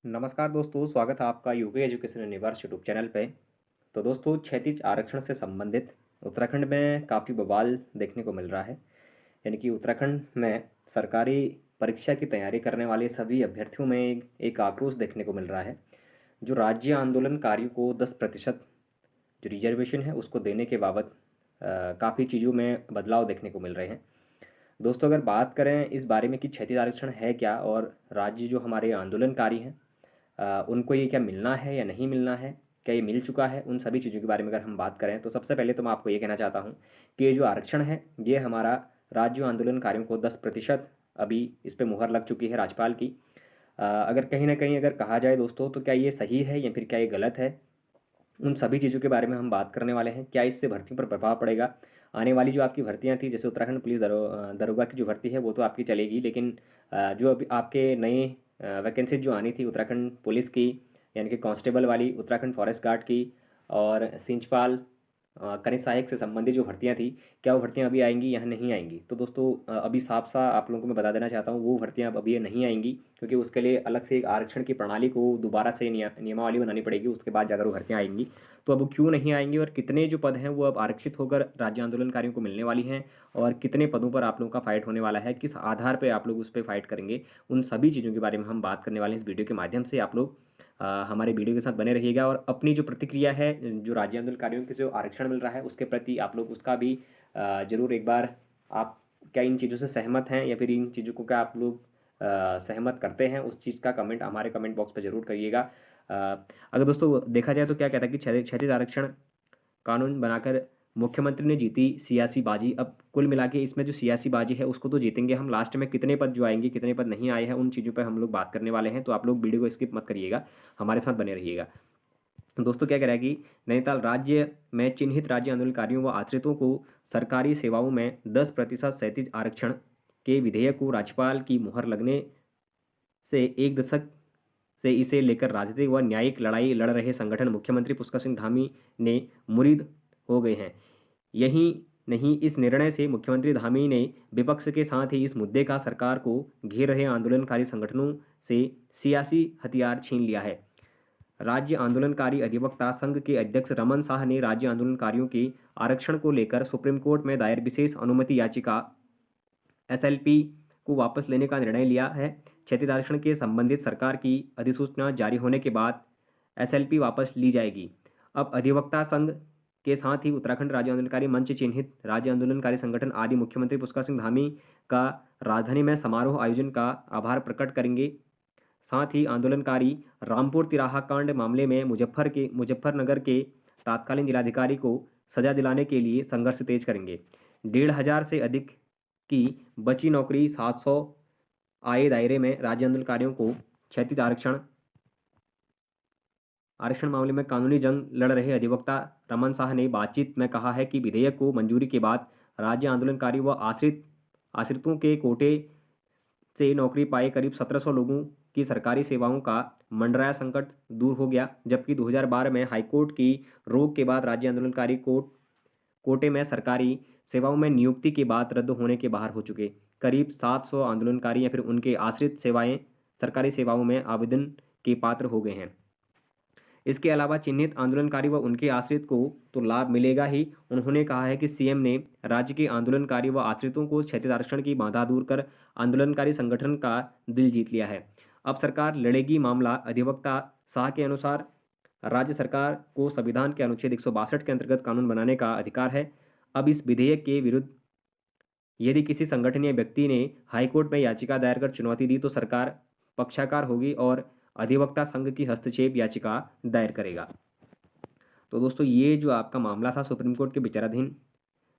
नमस्कार दोस्तों, स्वागत है आपका UP education universe YouTube channel पे। तो दोस्तों, क्षैतिज आरक्षण से संबंधित उत्तराखंड में काफ़ी बवाल देखने को मिल रहा है। यानी कि उत्तराखंड में सरकारी परीक्षा की तैयारी करने वाले सभी अभ्यर्थियों में एक आक्रोश देखने को मिल रहा है। जो राज्य आंदोलनकारियों को 10% जो रिजर्वेशन है उसको देने के बाबत काफ़ी चीज़ों में बदलाव देखने को मिल रहे हैं। दोस्तों, अगर बात करें इस बारे में कि क्षैतिज आरक्षण है क्या और राज्य जो हमारे आंदोलनकारी हैं उनको ये क्या मिलना है या नहीं मिलना है, क्या ये मिल चुका है, उन सभी चीज़ों के बारे में अगर हम बात करें तो सबसे पहले तो मैं आपको ये कहना चाहता हूँ कि ये जो आरक्षण है ये हमारा राज्य आंदोलनकारियों को 10% अभी इस पे मुहर लग चुकी है राज्यपाल की। अगर कहीं ना कहीं अगर कहा जाए दोस्तों तो क्या ये सही है या फिर क्या ये गलत है, उन सभी चीज़ों के बारे में हम बात करने वाले हैं। क्या इससे भर्तियों पर प्रभाव पड़ेगा? आने वाली जो आपकी भर्तियां थी, जैसे उत्तराखंड पुलिस दरोगा की जो भर्ती है वो तो आपकी चलेगी, लेकिन जो अभी आपके नए वैकेंसीज जो आनी थी उत्तराखंड पुलिस की, यानी कि कांस्टेबल वाली, उत्तराखंड फॉरेस्ट गार्ड की और सिंचपाल खनिज सहायक से संबंधित जो भर्तियां थी, क्या वो भर्तियां अभी आएंगी या नहीं आएंगी? तो दोस्तों, अभी साफ साफ आप लोगों को मैं बता देना चाहता हूँ वो भर्तियां अब अभी ये नहीं आएंगी, क्योंकि उसके लिए अलग से एक आरक्षण की प्रणाली को दोबारा से नियमावली बनानी पड़ेगी, उसके बाद जाकर वो भर्तियां आएंगी। तो अब वो क्यों नहीं आएंगी और कितने जो पद हैं वो अब आरक्षित होकर राज्य आंदोलनकारियों को मिलने वाली हैं, और कितने पदों पर आप लोगों का फाइट होने वाला है, किस आधार पर आप लोग उस पर फाइट करेंगे, उन सभी चीज़ों के बारे में हम बात करने वाले हैं इस वीडियो के माध्यम से। आप लोग हमारे वीडियो के साथ बने रहिएगा और अपनी जो प्रतिक्रिया है, जो राज्य आंदोलनकारियों के जो आरक्षण मिल रहा है उसके प्रति आप लोग उसका भी जरूर एक बार, आप क्या इन चीज़ों से सहमत हैं या फिर इन चीज़ों को क्या आप लोग सहमत करते हैं, उस चीज़ का कमेंट हमारे कमेंट बॉक्स पर जरूर करिएगा। अगर दोस्तों देखा जाए तो क्या कहता है कि क्षैतिज आरक्षण कानून बनाकर मुख्यमंत्री ने जीती सियासी बाजी। अब कुल मिला के इसमें जो सियासी बाजी है उसको तो जीतेंगे हम, लास्ट में कितने पद जो आएंगे कितने पद नहीं आए हैं उन चीज़ों पर हम लोग बात करने वाले हैं। तो आप लोग वीडियो को स्किप मत करिएगा, हमारे साथ बने रहिएगा। दोस्तों, क्या कह रहा है कि नैनीताल राज्य में चिन्हित राज्य आंदोलनकारियों व आश्रितों को सरकारी सेवाओं में 10% क्षैतिज आरक्षण के विधेयक को राज्यपाल की मुहर लगने से एक दशक से इसे लेकर राजनीतिक व न्यायिक लड़ाई लड़ रहे संगठन मुख्यमंत्री पुष्कर सिंह धामी ने मुरीद हो गए हैं। यही नहीं, इस निर्णय से मुख्यमंत्री धामी ने विपक्ष के साथ ही इस मुद्दे का सरकार को घेर रहे आंदोलनकारी संगठनों से सियासी हथियार छीन लिया है। राज्य आंदोलनकारी अधिवक्ता संघ के अध्यक्ष रमन शाह ने राज्य आंदोलनकारियों के आरक्षण को लेकर सुप्रीम कोर्ट में दायर विशेष अनुमति याचिका एसएलपी को वापस लेने का निर्णय लिया है। क्षैतिज आरक्षण के संबंधित सरकार की अधिसूचना जारी होने के बाद एसएलपी वापस ली जाएगी। अब अधिवक्ता संघ के साथ ही उत्तराखंड राज्य आंदोलनकारी मंच, चिन्हित राज्य आंदोलनकारी संगठन आदि मुख्यमंत्री पुष्कर सिंह धामी का राजधानी में समारोह आयोजन का आभार प्रकट करेंगे। साथ ही आंदोलनकारी रामपुर तिराहा कांड मामले में मुजफ्फरनगर के तत्कालीन जिलाधिकारी को सजा दिलाने के लिए संघर्ष तेज करेंगे। 1,500 से अधिक की बची नौकरी 700 आए दायरे में राज्य आंदोलनकारियों को क्षैतिज आरक्षण आरक्षण मामले में कानूनी जंग लड़ रहे अधिवक्ता रमन शाह ने बातचीत में कहा है कि विधेयक को मंजूरी के बाद राज्य आंदोलनकारी व आश्रितों के कोटे से नौकरी पाए करीब 1700 लोगों की सरकारी सेवाओं का मंडराया संकट दूर हो गया, जबकि 2012 में हाईकोर्ट की रोक के बाद राज्य आंदोलनकारी कोटे में सरकारी सेवाओं में नियुक्ति के बाद रद्द होने के बाहर हो चुके करीब 700 आंदोलनकारी या फिर उनके आश्रित सेवाएं सरकारी सेवाओं में आवेदन के पात्र हो गए हैं। इसके अलावा चिन्हित आंदोलनकारी व उनके आश्रित को तो लाभ मिलेगा ही। उन्होंने कहा है कि सीएम ने राज्य के आंदोलनकारी व आश्रितों को क्षैतिज आरक्षण की बाधा दूर कर आंदोलनकारी संगठन का दिल जीत लिया है। अब सरकार लड़ेगी मामला। अधिवक्ता शाह के अनुसार राज्य सरकार को संविधान के अनुच्छेद 162 के अंतर्गत कानून बनाने का अधिकार है। अब इस विधेयक के विरुद्ध यदि किसी संगठन या व्यक्ति ने हाईकोर्ट में याचिका दायर कर चुनौती दी तो सरकार पक्षाकार होगी और अधिवक्ता संघ की हस्तक्षेप याचिका दायर करेगा। तो दोस्तों, ये जो आपका मामला था सुप्रीम कोर्ट के विचाराधीन,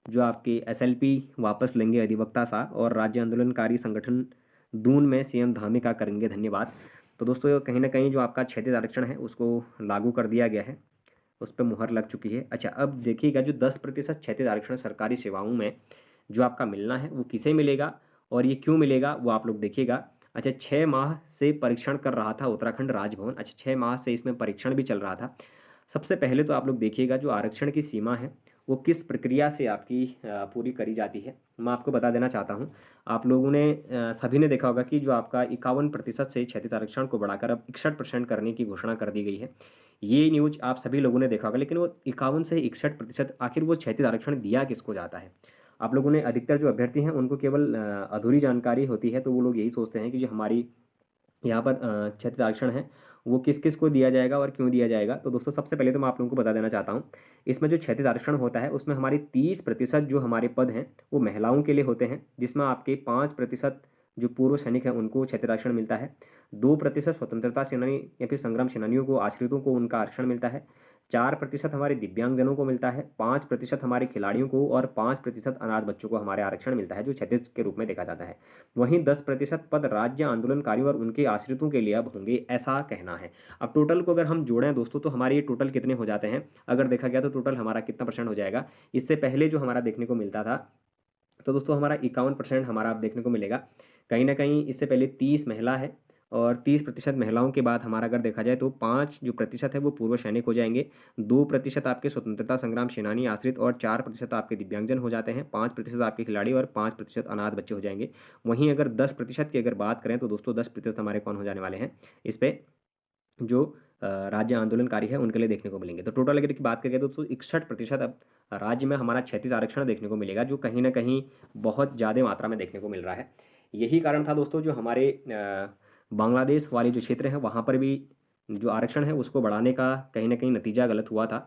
जो आपके एसएलपी वापस लेंगे अधिवक्ता साहब और राज्य आंदोलनकारी संगठन दून में सीएम धामी का करेंगे धन्यवाद। तो दोस्तों, कहीं ना कहीं जो आपका क्षैतिज आरक्षण है उसको लागू कर दिया गया है, उस पर मुहर लग चुकी है। अच्छा, अब देखिएगा जो 10% क्षैतिज आरक्षण सरकारी सेवाओं में जो आपका मिलना है वो किसे मिलेगा और ये क्यों मिलेगा वो आप लोग देखिएगा। अच्छा, 6 माह से परीक्षण कर रहा था उत्तराखंड राजभवन। अच्छा, 6 माह से इसमें परीक्षण भी चल रहा था। सबसे पहले तो आप लोग देखिएगा जो आरक्षण की सीमा है वो किस प्रक्रिया से आपकी पूरी करी जाती है, मैं आपको बता देना चाहता हूँ। आप लोगों ने सभी ने देखा होगा कि जो आपका 51% से क्षैतिज आरक्षण को बढ़ाकर अब 61% करने की घोषणा कर दी गई है। ये न्यूज़ आप सभी लोगों ने देखा होगा, लेकिन वो 51 से 61% आखिर वो क्षैतिज आरक्षण दिया किसको जाता है? आप लोगों ने अधिकतर जो अभ्यर्थी हैं उनको केवल अधूरी जानकारी होती है, तो वो लोग यही सोचते हैं कि जो हमारी यहाँ पर क्षैतिज आरक्षण है वो किस किस को दिया जाएगा और क्यों दिया जाएगा। तो दोस्तों सबसे पहले तो मैं आप लोगों को बता देना चाहता हूँ, इसमें जो क्षैतिज आरक्षण होता है उसमें हमारी 30% जो हमारे पद हैं वो महिलाओं के लिए होते हैं, जिसमें आपके 5% जो पूर्व सैनिक हैं उनको क्षैतिज आरक्षण मिलता है। 2% स्वतंत्रता सेनानी या फिर संग्राम सेनानियों को, आश्रितों को उनका आरक्षण मिलता है। 4% हमारे दिव्यांगजनों को मिलता है। 5% हमारे खिलाड़ियों को और 5% अनाथ बच्चों को हमारे आरक्षण मिलता है, जो क्षैतिज के रूप में देखा जाता है। वहीं 10% पद राज्य आंदोलनकारियों और उनके आश्रितों के लिए अब होंगे, ऐसा कहना है। अब टोटल को अगर हम जोड़ें दोस्तों, तो हमारे ये टोटल कितने हो जाते हैं, अगर देखा गया तो टोटल हमारा कितना परसेंट हो जाएगा। इससे पहले जो हमारा देखने को मिलता था, तो दोस्तों हमारा 51% हमारा अब देखने को मिलेगा। कहीं ना कहीं इससे पहले 30 महिला है, और 30% महिलाओं के बाद हमारा अगर देखा जाए तो 5 जो प्रतिशत है वो पूर्व सैनिक हो जाएंगे। 2% आपके स्वतंत्रता संग्राम सेनानी आश्रित और 4% आपके दिव्यांगजन हो जाते हैं। 5% आपके खिलाड़ी और 5% अनाथ बच्चे हो जाएंगे। वहीं अगर 10% की अगर बात करें तो दोस्तों 10% हमारे कौन हो जाने वाले हैं इस पर, जो राज्य आंदोलनकारी है उनके लिए देखने को मिलेंगे। तो टोटल अगर की बात करें तो 61% अब राज्य में हमारा क्षैतिज आरक्षण देखने को मिलेगा, जो कहीं ना कहीं बहुत ज़्यादा मात्रा में देखने को मिल रहा है। यही कारण था दोस्तों जो हमारे बांग्लादेश वाले जो क्षेत्र हैं वहाँ पर भी जो आरक्षण है उसको बढ़ाने का कहीं ना कहीं नतीजा गलत हुआ था।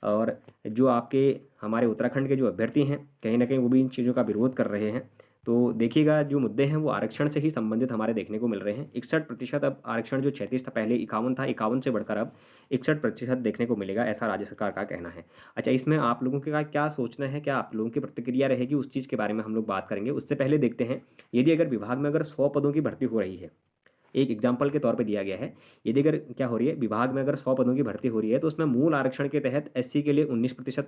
और जो आपके हमारे उत्तराखंड के जो अभ्यर्थी हैं कहीं ना कहीं वो भी इन चीज़ों का विरोध कर रहे हैं। तो देखिएगा जो मुद्दे हैं वो आरक्षण से ही संबंधित हमारे देखने को मिल रहे हैं। 61% अब आरक्षण जो 36 था, पहले 51 था, 51 से बढ़कर अब 61% देखने को मिलेगा, ऐसा राज्य सरकार का कहना है। अच्छा, इसमें आप लोगों के का क्या सोचना है, क्या आप लोगों की प्रतिक्रिया रहेगी, उस चीज़ के बारे में हम लोग बात करेंगे। उससे पहले देखते हैं, यदि अगर विभाग में अगर 100 पदों की भर्ती हो रही है, एक एग्जाम्पल के तौर पे दिया गया है, यदि अगर क्या हो रही है, विभाग में अगर 100 पदों की भर्ती हो रही है तो उसमें मूल आरक्षण के तहत एससी के लिए 19%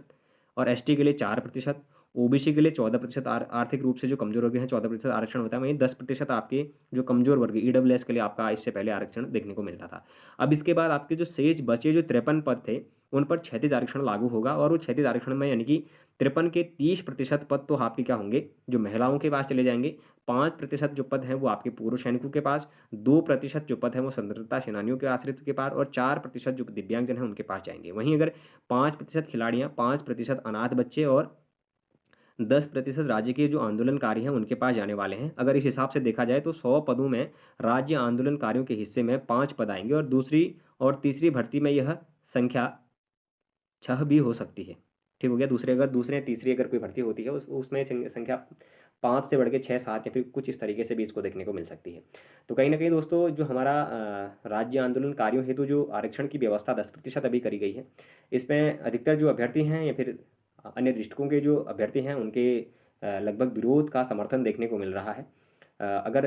और एसटी के लिए 4%, ओबीसी के लिए 14%, आर्थिक रूप से जो कमजोर वर्ग हैं 14% आरक्षण होता है। वहीं 10% आपके जो कमजोर वर्ग ईडब्ल्यूएस के लिए आपका इससे पहले आरक्षण देखने को मिलता था। अब इसके बाद आपके जो शेष बचे जो 53 पद थे उन पर क्षैतिज आरक्षण लागू होगा, और वो क्षैतिज आरक्षण में यानी कि 53 के 30% पद तो आपके क्या होंगे, जो महिलाओं के पास चले जाएंगे। 5% जो पद हैं वो आपके पूर्व सैनिकों के पास, 2% जो पद हैं वो स्वतंत्रता सेनानियों के आश्रित के पास, और 4% जो दिव्यांगजन हैं उनके पास जाएंगे। वहीं अगर 5% खिलाड़ियाँ, 5% अनाथ बच्चे और 10% राज्य के जो आंदोलनकारी हैं उनके पास जाने वाले हैं। अगर इस हिसाब से देखा जाए तो 100 पदों में राज्य आंदोलनकारियों के हिस्से में 5 पद आएंगे, और दूसरी और तीसरी भर्ती में यह संख्या 6 भी हो सकती है। ठीक हो गया। दूसरे तीसरी अगर कोई भर्ती होती है उसमें संख्या 5 से बढ़ के 6, 7 या फिर कुछ इस तरीके से भी इसको देखने को मिल सकती है। तो कहीं ना कहीं दोस्तों जो हमारा राज्य आंदोलनकारियों हेतु जो आरक्षण की व्यवस्था 10% अभी करी गई है, इसमें अधिकतर जो अभ्यर्थी हैं या फिर अन्य डिस्ट्रिक्टों के जो अभ्यर्थी हैं उनके लगभग विरोध का समर्थन देखने को मिल रहा है। अगर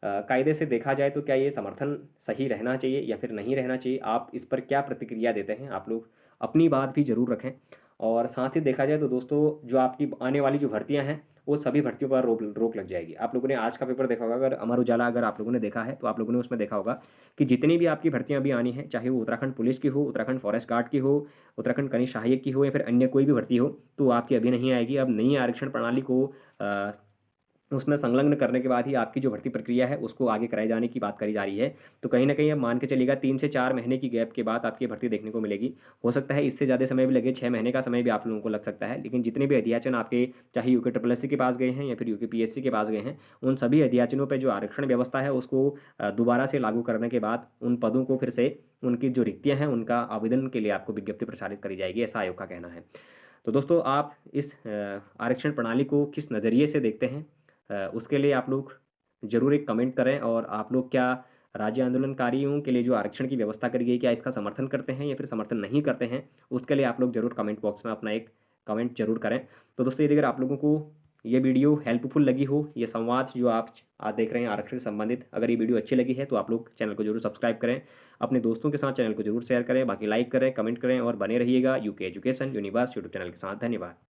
कायदे से देखा जाए तो क्या ये समर्थन सही रहना चाहिए या फिर नहीं रहना चाहिए, आप इस पर क्या प्रतिक्रिया देते हैं, आप लोग अपनी बात भी ज़रूर रखें। और साथ ही देखा जाए तो दोस्तों जो आपकी आने वाली जो भर्तियां हैं वो सभी भर्तियों पर रोक लग जाएगी। आप लोगों ने आज का पेपर देखा होगा, अगर अमर उजाला अगर आप लोगों ने देखा है तो आप लोगों ने उसमें देखा होगा कि जितनी भी आपकी भर्तियां अभी आनी है, चाहे वो उत्तराखंड पुलिस की हो, उत्तराखंड फॉरेस्ट गार्ड की हो, उत्तराखंड खनिज सहायक की हो या फिर अन्य कोई भी भर्ती हो, तो आपकी अभी नहीं आएगी। अब नई आरक्षण प्रणाली को उसमें संलग्न करने के बाद ही आपकी जो भर्ती प्रक्रिया है उसको आगे कराए जाने की बात करी जा रही है। तो कहीं ना कहीं अब मान के चलिएगा 3 से 4 महीने की गैप के बाद आपकी भर्ती देखने को मिलेगी। हो सकता है इससे ज़्यादा समय भी लगे, 6 महीने का समय भी आप लोगों को लग सकता है। लेकिन जितने भी अध्याचन आपके चाहे यूके SSS के पास गए हैं या फिर यूके PSC के पास गए हैं, उन सभी अध्याचनों पर जो आरक्षण व्यवस्था है उसको दोबारा से लागू करने के बाद उन पदों को फिर से उनकी जो रिक्तियाँ हैं उनका आवेदन के लिए आपको विज्ञप्ति प्रसारित करी जाएगी, ऐसा आयोग का कहना है। तो दोस्तों आप इस आरक्षण प्रणाली को किस नज़रिए से देखते हैं, उसके लिए आप लोग ज़रूर एक कमेंट करें। और आप लोग क्या राज्य आंदोलनकारियों के लिए जो आरक्षण की व्यवस्था करी गई, क्या इसका समर्थन करते हैं या फिर समर्थन नहीं करते हैं, उसके लिए आप लोग ज़रूर कमेंट बॉक्स में अपना एक कमेंट जरूर करें। तो दोस्तों यदि अगर आप लोगों को ये वीडियो हेल्पफुल लगी हो, ये संवाद जो आप आज देख रहे हैं आरक्षण से संबंधित, अगर ये वीडियो अच्छी लगी है तो आप लोग चैनल को जरूर सब्सक्राइब करें, अपने दोस्तों के साथ चैनल को जरूर शेयर करें, बाकी लाइक करें, कमेंट करें और बने रहिएगा UK education universe YouTube channel के साथ। धन्यवाद।